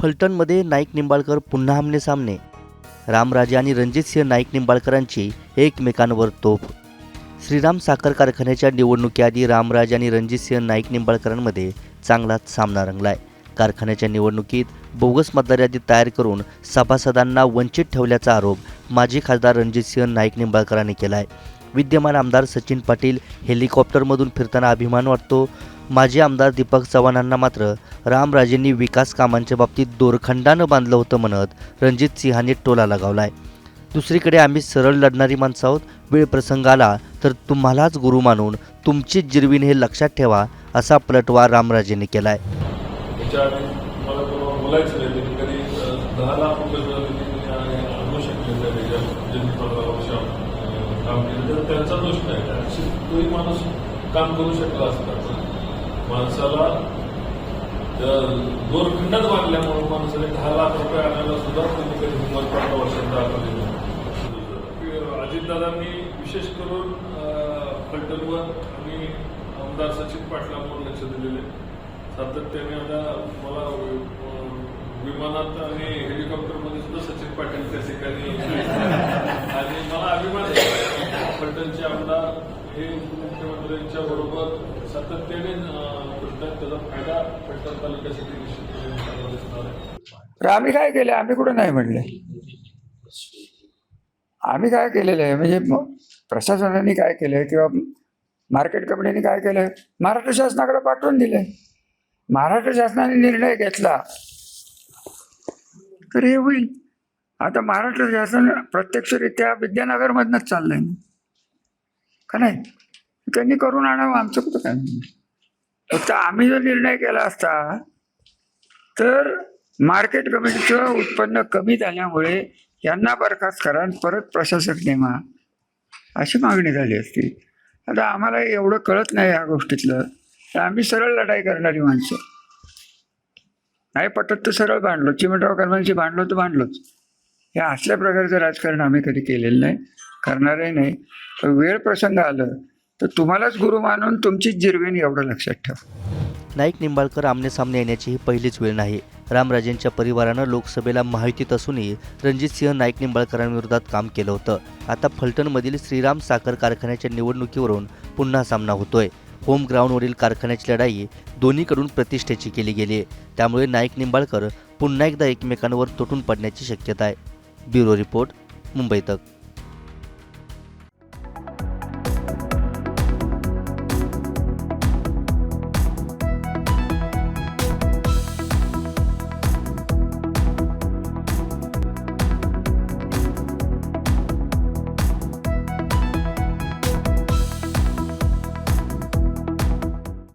फलटणमध्ये नाईक निंबाळकर पुन्हा आमने सामने. रामराजे आणि रणजितसिंह नाईक निंबाळकरांची एकमेकांवर तोफ. श्रीराम साखर कारखान्याच्या निवडणुकीआधी रामराजे आणि रणजितसिंह नाईक निंबाळकरांमध्ये चांगलाच सामना रंगलाय. कारखान्याच्या निवडणुकीत बोगस मतदार यादी तयार करून सभासदांना वंचित ठेवल्याचा आरोप माजी खासदार रणजितसिंह नाईक निंबाळकरांनी केला आहे. विद्यमान आमदार सचिन पाटील हेलिकॉप्टरमधून फिरताना अभिमान वाटतो. माजी आमदार दीपक चव्हाणांना मात्र रामराजेंनी विकास कामांच्या बाबतीत दोरखंडानं बांधलं होतं म्हणत रणजितसिंहांनी टोला लगावलाय. दुसरीकडे आम्ही सरळ लढणारी माणसं आहोत, वेळ प्रसंग आला तर तुम्हालाच गुरु मानून तुमचीच जिरवीन हे लक्षात ठेवा, असा पलटवार रामराजेंनी केलाय. मला बोलायचं नाही, कधी 10 लाख रुपये आणू शकले काम केलं तर त्यांचा दोष नाही. तोही माणूस काम करू शकला असता, माणसाला दोरखंडात बांधल्यामुळे माणसाने 10 लाख रुपये आणायला सुद्धा त्यांनी कधी हिंमत 15 वर्षात दाखवली. अजितदादांनी विशेष करून फलटणवर आणि आमदार सचिन पाटलांवर लक्ष दिलेले. सातत्याने आता मला विमानात आणि हेलिकॉप्टरमध्ये सुद्धा सचिन पाटील त्या ठिकाणी आणि मला अभिमान आहे फलटणचे आमदार हे मुख्यमंत्र्यांच्या बरोबर सातत्याने त्याचा फायदा फलटण तालुक्यासाठी निश्चितपणे दिसणार आहे. आम्ही काय केले? आम्ही कुठं नाही म्हणले. आम्ही काय केलेलं आहे म्हणजे प्रशासनाने काय केलंय किंवा मार्केट कमिटीने काय केलंय, महाराष्ट्र शासनाकडे पाठवून दिलंय. महाराष्ट्र शासनाने निर्णय घेतला तर हे होईल. आता महाराष्ट्र शासन प्रत्यक्षरित्या विद्यानगरमधनंच चाललंय का नाही? त्यांनी करून आणावं, आमचं कुठं काय. फक्त आम्ही जर निर्णय केला असता तर मार्केट कमिटीचं उत्पन्न कमी झाल्यामुळे यांना बरखास्त करा आणि परत प्रशासक नेमा अशी मागणी झाली असती. आता आम्हाला एवढं कळत नाही या गोष्टीतलं, तर आम्ही सरळ लढाई करणारी माणसं. नाही पटत तर सरळ भांडलो, चिमटराव कर्मांशी भांडलो तर भांडलोच. हे असल्या प्रकारचं राजकारण आम्ही कधी केलेलं नाही, करणारही नाही. वेळ प्रसंग आलं तर तुम्हालाच गुरु मानून तुमचीच जिरवीन, एवढं लक्षात ठेवा. नाईक निंबाळकर आमने सामने येण्याची ही पहिलीच वेळ नाही. रामराजेंच्या परिवारानं लोकसभेला महायुतीत असूनही रणजितसिंह नाईक निंबाळकरांविरोधात काम केलं होतं. आता फलटणमधील श्रीराम साखर कारखान्याच्या निवडणुकीवरून पुन्हा सामना होतोय. होम ग्राउंडवरील कारखान्याची लढाई दोन्हीकडून प्रतिष्ठेची केली गेली आहे. त्यामुळे नाईक निंबाळकर पुन्हा एकदा एकमेकांवर तुटून पडण्याची शक्यता आहे. ब्युरो रिपोर्ट, मुंबई तक.